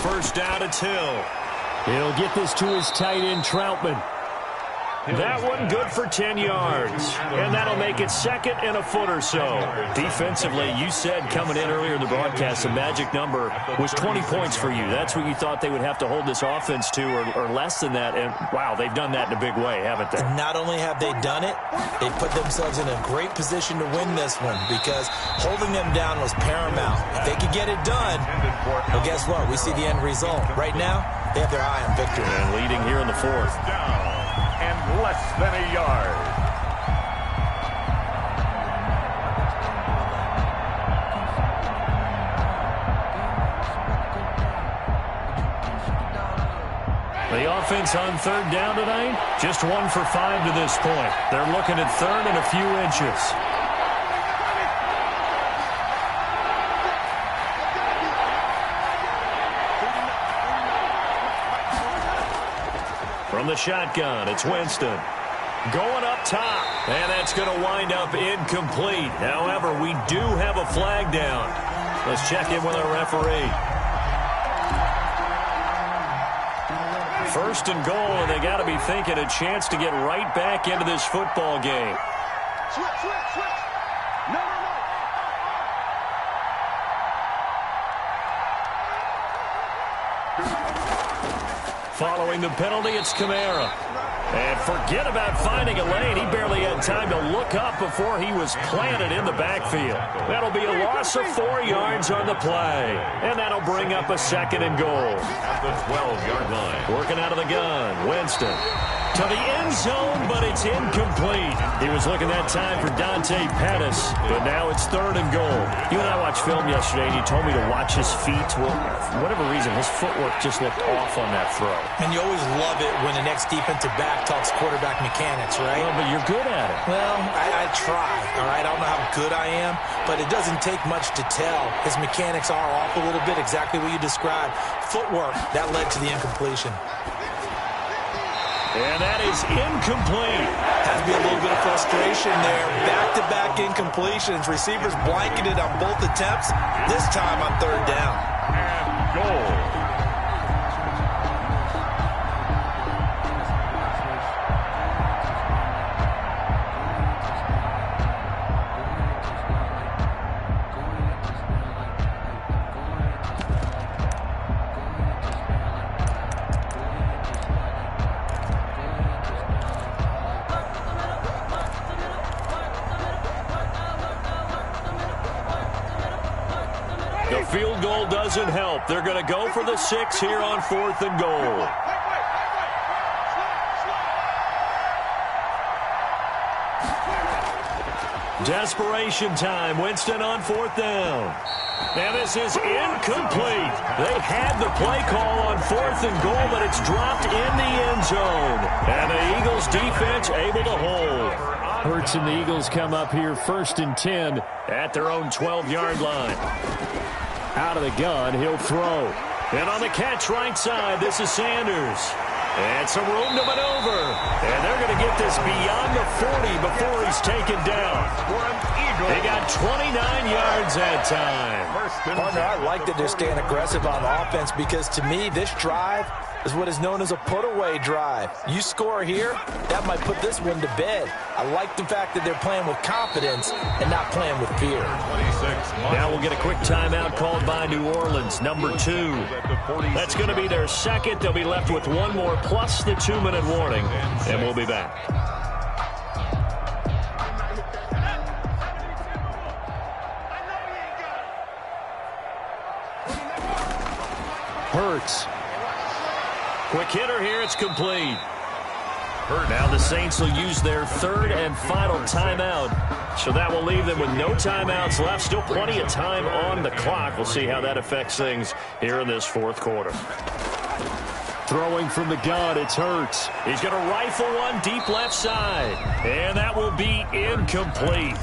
First down, it's Hill. He'll get this to his tight end, Troutman. That one good for 10 yards. And that'll make it second and a foot or so. Defensively, you said coming in earlier in the broadcast, the magic number was 20 points for you. That's what you thought they would have to hold this offense to, or less than that. And, wow, they've done that in a big way, haven't they? And not only have they done it, they put themselves in a great position to win this one because holding them down was paramount. If they could get it done, well, guess what? We see the end result. Right now, they have their eye on victory. And leading here in the fourth. And less than a yard. The offense on third down tonight, just 1 for 5 to this point. They're looking at third and a few inches. From the shotgun, it's Winston. Going up top, and that's going to wind up incomplete. However, we do have a flag down. Let's check in with our referee. First and goal, and they got to be thinking a chance to get right back into this football game. Switch. No. Following the penalty, it's Kamara. And forget about finding a lane. He barely had time to look up before he was planted in the backfield. That'll be a loss of 4 yards on the play. And that'll bring up a second and goal. At the 12-yard line. Working out of the gun, Winston. To the end zone, but it's incomplete. He was looking that time for Dante Pettis, but now it's third and goal. You and I watched film yesterday, and you told me to watch his feet. Well, for whatever reason, his footwork just looked off on that throw. And you always love it when the next defensive back talks quarterback mechanics, right? Well, but you're good at it. Well, I try, all right? I don't know how good I am, but it doesn't take much to tell. His mechanics are off a little bit, exactly what you described. Footwork, that led to the incompletion. And that is incomplete. Has to be a little bit of frustration there. Back-to-back incompletions. Receivers blanketed on both attempts. This time on third down. And goal. Field goal doesn't help. They're going to go for the 6 here on 4th and goal. Desperation time. Winston on 4th down. And this is incomplete. They had the play call on 4th and goal, but it's dropped in the end zone. And the Eagles defense able to hold. Hurts and the Eagles come up here 1st and 10 at their own 12-yard line. Out of the gun, he'll throw. And on the catch right side, this is Sanders. And some room to maneuver. And they're going to get this beyond the 40 before he's taken down. They got 29 yards that time. Partner, I like that they're staying aggressive on offense because to me, this drive is what is known as a put-away drive. You score here, that might put this one to bed. I like the fact that they're playing with confidence and not playing with fear. Now we'll get a quick timeout called by New Orleans, number 2. That's going to be their second. They'll be left with one more plus the 2-minute warning, and we'll be back. Hurts. Quick hitter here, it's complete. Now the Saints will use their 3rd and final timeout. So that will leave them with no timeouts left. Still plenty of time on the clock. We'll see how that affects things here in this 4th quarter. Throwing from the gun, it's Hurts. He's going to rifle one deep left side. And that will be incomplete.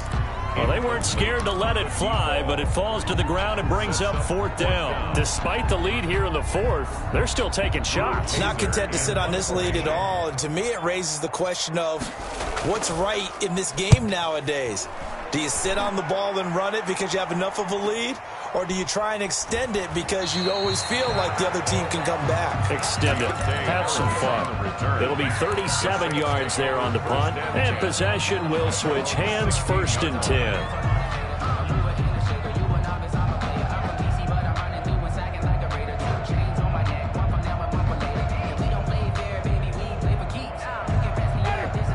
Well, they weren't scared to let it fly, but it falls to the ground and brings up 4th down. Despite the lead here in the 4th, they're still taking shots. Not content to sit on this lead at all. And to me, it raises the question of what's right in this game nowadays. Do you sit on the ball and run it because you have enough of a lead? Or do you try and extend it because you always feel like the other team can come back? Extend it. Have some fun. It'll be 37 yards there on the punt. And possession will switch hands, 1st and 10.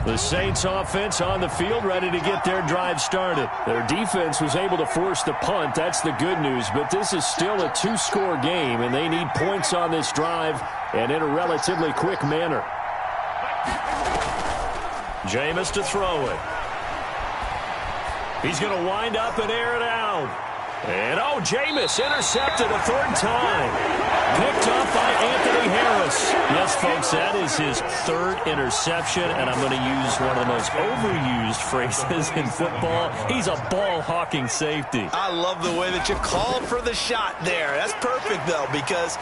The Saints offense on the field ready to get their drive started. Their defense was able to force the punt. That's the good news. But this is still a 2-score game, and they need points on this drive and in a relatively quick manner. Jameis to throw it. He's going to wind up and air it out. And, Jameis intercepted a 3rd time. Picked up by Anthony Harris. Yes, folks, that is his 3rd interception, and I'm going to use one of the most overused phrases in football. He's a ball-hawking safety. I love the way that you called for the shot there. That's perfect, though, because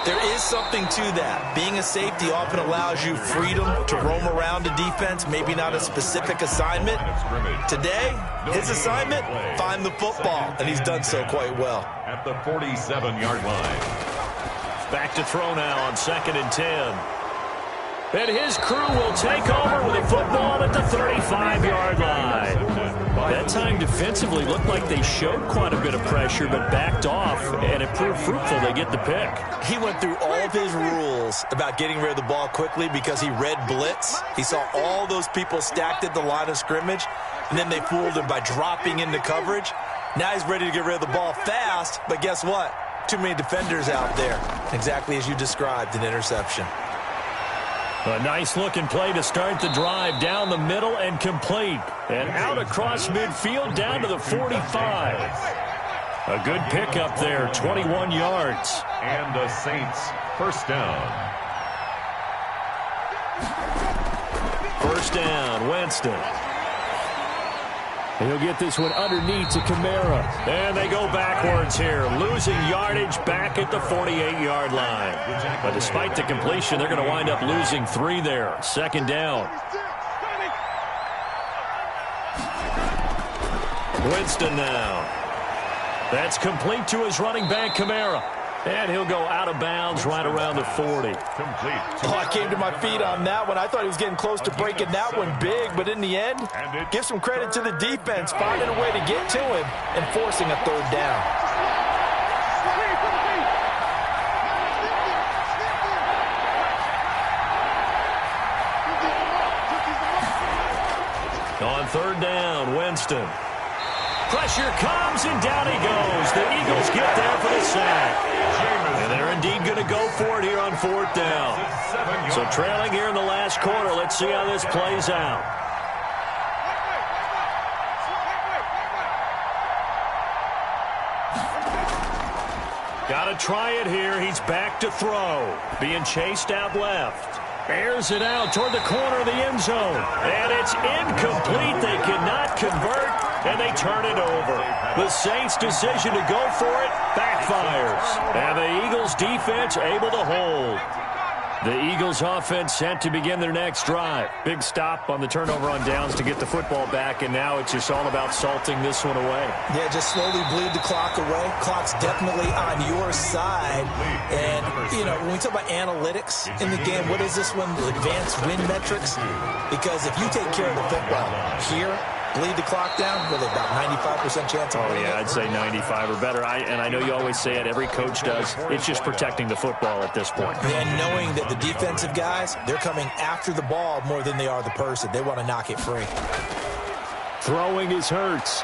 There is something to that. Being a safety often allows you freedom to roam around a defense, maybe not a specific assignment. Today, his assignment, find the football, and he's done so quite well. At the 47-yard line. Back to throw now on 2nd and 10. And his crew will take over with a football at the 35-yard line. That time defensively looked like they showed quite a bit of pressure but backed off, and it proved fruitful. They get the pick. He went through all of his rules about getting rid of the ball quickly because he read blitz. He saw all those people stacked at the line of scrimmage, and then they fooled him by dropping into coverage. Now he's ready to get rid of the ball fast, but guess what? Too many defenders out there. Exactly as you described, an interception. A nice-looking play to start the drive down the middle and complete. And out across midfield down to the 45. A good pickup there, 21 yards. And the Saints first down. First down, Winston. He'll get this one underneath to Kamara. And they go backwards here, losing yardage back at the 48-yard line. But despite the completion, they're going to wind up losing 3 there. Second down. Winston now. That's complete to his running back, Kamara. And he'll go out of bounds right around the 40. Complete. Oh, I came to my feet on that one. I thought he was getting close to breaking that one big, but in the end, give some credit to the defense, finding a way to get to him and forcing a third down. On third down, Winston. Pressure comes, and down he goes. The Eagles get there for the sack. And they're indeed going to go for it here on 4th down. So trailing here in the last quarter. Let's see how this plays out. Got to try it here. He's back to throw. Being chased out left. Airs it out toward the corner of the end zone. And it's incomplete. They cannot convert, and they turn it over. The Saints' decision to go for it backfires. And the Eagles' defense able to hold. The Eagles' offense set to begin their next drive. Big stop on the turnover on downs to get the football back, and now it's just all about salting this one away. Yeah, just slowly bleed the clock away. Clock's definitely on your side. And, you know, when we talk about analytics in the game, what is this one? Advanced win metrics? Because if you take care of the football here, bleed the clock down with about 95% chance of winning. Oh, yeah, I'd say 95 or better. And I know you always say it, every coach does. It's just protecting the football at this point. And knowing that the defensive guys, they're coming after the ball more than they are the person. They want to knock it free. Throwing is Hurts.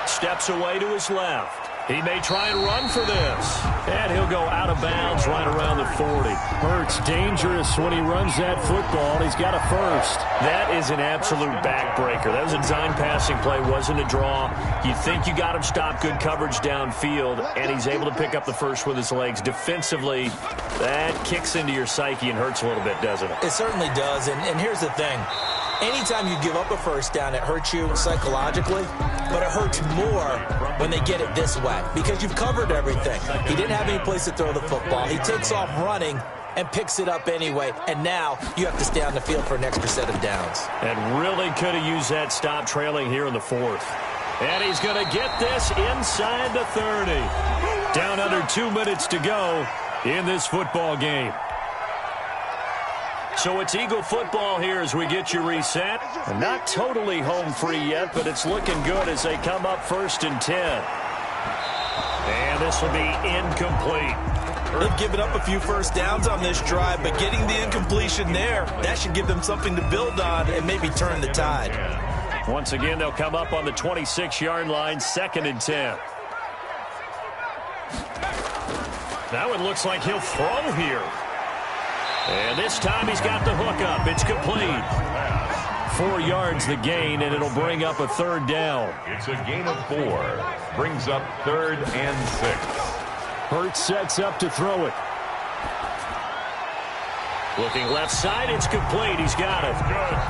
Steps away to his left. He may try and run for this. And he'll go out of bounds right around the 40. Hurts dangerous when he runs that football. He's got a first. That is an absolute backbreaker. That was a design passing play. Wasn't a draw. You think you got him stopped. Good coverage downfield. And he's able to pick up the first with his legs. Defensively, that kicks into your psyche and hurts a little bit, doesn't it? It certainly does. And here's the thing. Anytime you give up a first down, it hurts you psychologically, but it hurts more when they get it this way because you've covered everything. He didn't have any place to throw the football. He takes off running and picks it up anyway, and now you have to stay on the field for an extra set of downs. And really could have used that stop trailing here in the 4th. And he's going to get this inside the 30. Down under 2 minutes to go in this football game. So it's Eagle football here as we get you reset. And not totally home free yet, but it's looking good as they come up 1st and 10. And this will be incomplete. They've given up a few first downs on this drive, but getting the incompletion there, that should give them something to build on and maybe turn the tide. Once again, they'll come up on the 26-yard line, 2nd and 10. That one looks like he'll throw here. And this time he's got the hook up. It's complete. 4 yards the gain, and it'll bring up a 3rd down. It's a gain of 4. Brings up 3rd and 6. Hurts sets up to throw it. Looking left side, it's complete. He's got it.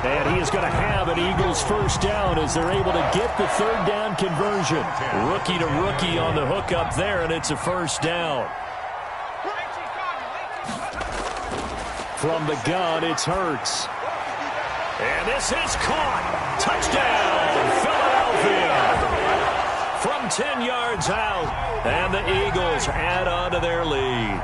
And he is going to have an Eagles first down as they're able to get the 3rd down conversion. Rookie to rookie on the hook up there, and it's a first down. From the gun, it's Hurts. And this is caught. Touchdown, Philadelphia. From 10 yards out, and the Eagles add on to their lead.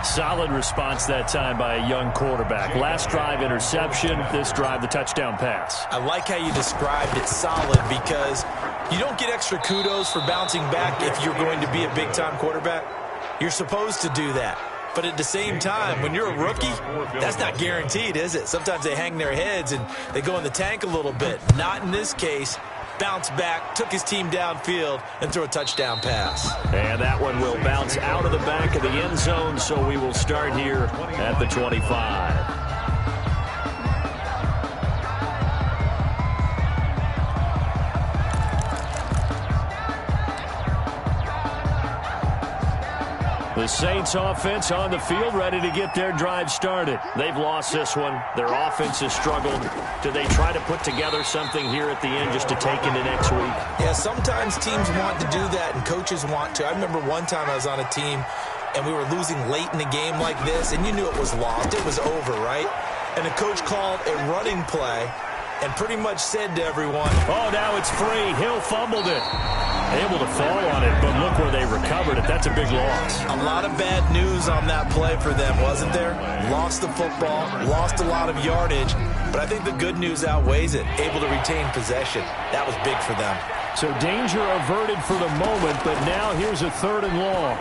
Solid response that time by a young quarterback. Last drive, interception. This drive, the touchdown pass. I like how you described it, solid, because you don't get extra kudos for bouncing back if you're going to be a big-time quarterback. You're supposed to do that. But at the same time, when you're a rookie, that's not guaranteed, is it? Sometimes they hang their heads and they go in the tank a little bit. Not in this case. Bounced back, took his team downfield, and threw a touchdown pass. And that one will bounce out of the back of the end zone, so we will start here at the 25. The Saints offense on the field, ready to get their drive started. They've lost this one. Their offense has struggled. Do they try to put together something here at the end just to take into next week? Yeah, sometimes teams want to do that and coaches want to. I remember one time I was on a team and we were losing late in the game like this, and you knew it was lost. It was over, right? And the coach called a running play and pretty much said to everyone, oh, now it's free. Hill fumbled it. Able to fall on it, but look where they recovered it. That's a big loss. A lot of bad news on that play for them, wasn't there? Lost the football, lost a lot of yardage, but I think the good news outweighs it. Able to retain possession. That was big for them. So danger averted for the moment, but now here's a 3rd and long.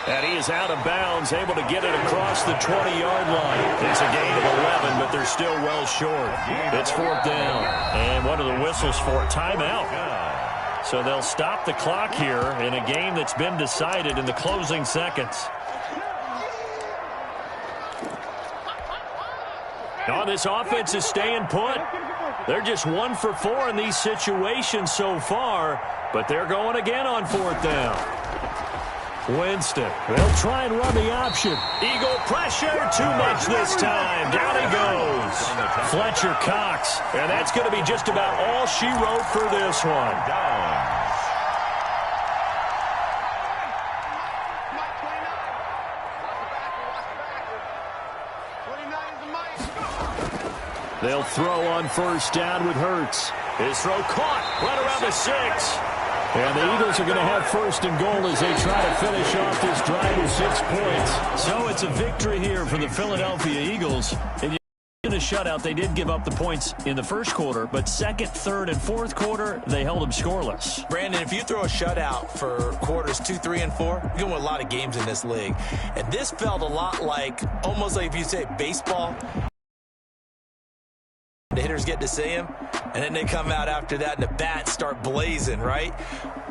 And he is out of bounds, able to get it across the 20-yard line. It's a gain of 11, but they're still well short. It's 4th down. And what are the whistles for? Timeout. So they'll stop the clock here in a game that's been decided in the closing seconds. Oh, this offense is staying put. They're just 1 for 4 in these situations so far, but they're going again on 4th down. Winston, they'll try and run the option. Eagle pressure, too much this time. Down he goes. Fletcher Cox, and that's going to be just about all she wrote for this one. They'll throw on 1st down with Hurts. His throw caught right around the 6. And the Eagles are going to have 1st and goal as they try to finish off this drive with 6 points. So it's a victory here for the Philadelphia Eagles. In a shutout, they did give up the points in the 1st quarter, but 2nd, 3rd, and 4th quarter, they held them scoreless. Brandon, if you throw a shutout for quarters 2, 3, and 4, you're going to win a lot of games in this league. And this felt a lot like, almost like if you say baseball, the hitters get to see him, and then they come out after that, and the bats start blazing, right?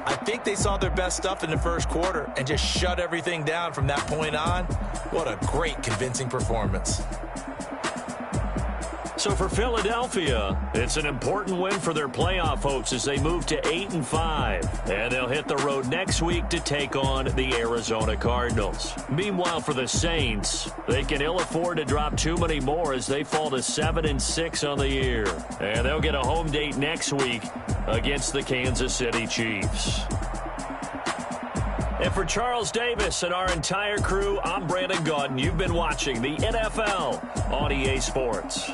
I think they saw their best stuff in the 1st quarter and just shut everything down from that point on. What a great, convincing performance. So for Philadelphia, it's an important win for their playoff hopes as they move to 8-5. And they'll hit the road next week to take on the Arizona Cardinals. Meanwhile, for the Saints, they can ill afford to drop too many more as they fall to 7-6 on the year. And they'll get a home date next week against the Kansas City Chiefs. And for Charles Davis and our entire crew, I'm Brandon Gaudin. You've been watching the NFL on EA Sports.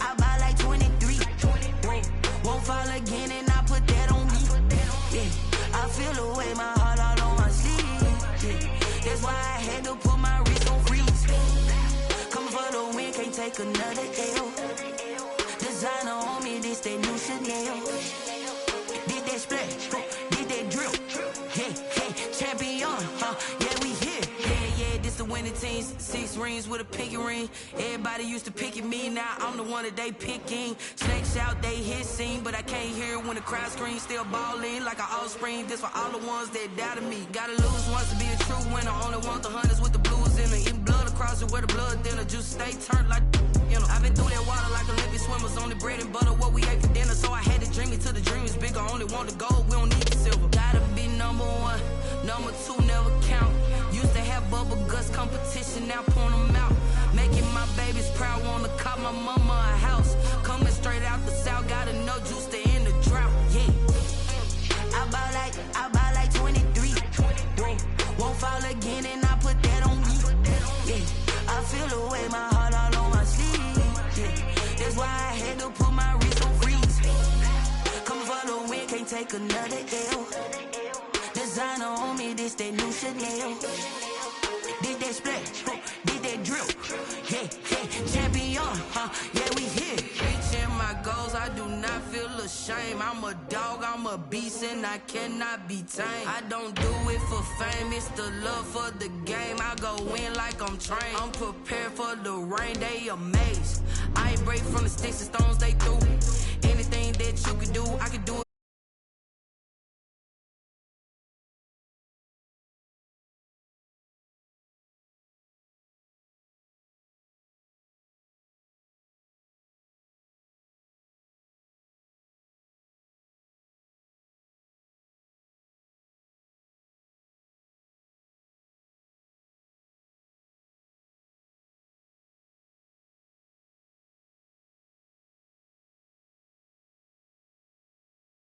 I buy like 23. Won't fall again and I put that on me. Yeah, I feel away my heart all on my sleeve. Yeah, that's why I had to put my wrist on freeze. Coming for the win, can't take another L. Designer on me, this that new Chanel. Did that splash, did that drill. Hey, champion, yeah, we here. Yeah, this the winning team. 6 rings with a pinky ring. Everybody used to picking me, now I'm the one that they picking. Snakes out, they hissing, but I can't hear when the crowd screams. Still balling like an offspring. This for all the ones that doubted me. Gotta lose once to be a true winner. Only want the hunters with the blues in it. Eating blood across it where the blood dinner. Just stay turned like, you know. I've been through that water like Olympic swimmers. Only bread and butter, what we ate for dinner. So I had to dream it till the dream is bigger. Only want the gold, we don't need the silver. Gotta be number 1, number 2 never count. Used to have bubble guts competition, now point them out. Making my babies proud, wanna cop my mama a house. Coming straight out the south, got enough juice to end the drought. Yeah, I buy like 23. Won't fall again and I put that on me. Yeah, I feel away my heart all on my sleeve. Yeah, that's why I had to put my wrist on freeze. Coming for the win, can't take another L. Designer on me, this that new Chanel. Did that splash, did that drill. Hey, champion, yeah, we here. Reaching my goals, I do not feel ashamed. I'm a dog, I'm a beast, and I cannot be tamed. I don't do it for fame, it's the love for the game. I go in like I'm trained. I'm prepared for the rain, they amazed. I ain't break from the sticks and stones they threw. Anything that you can do, I can do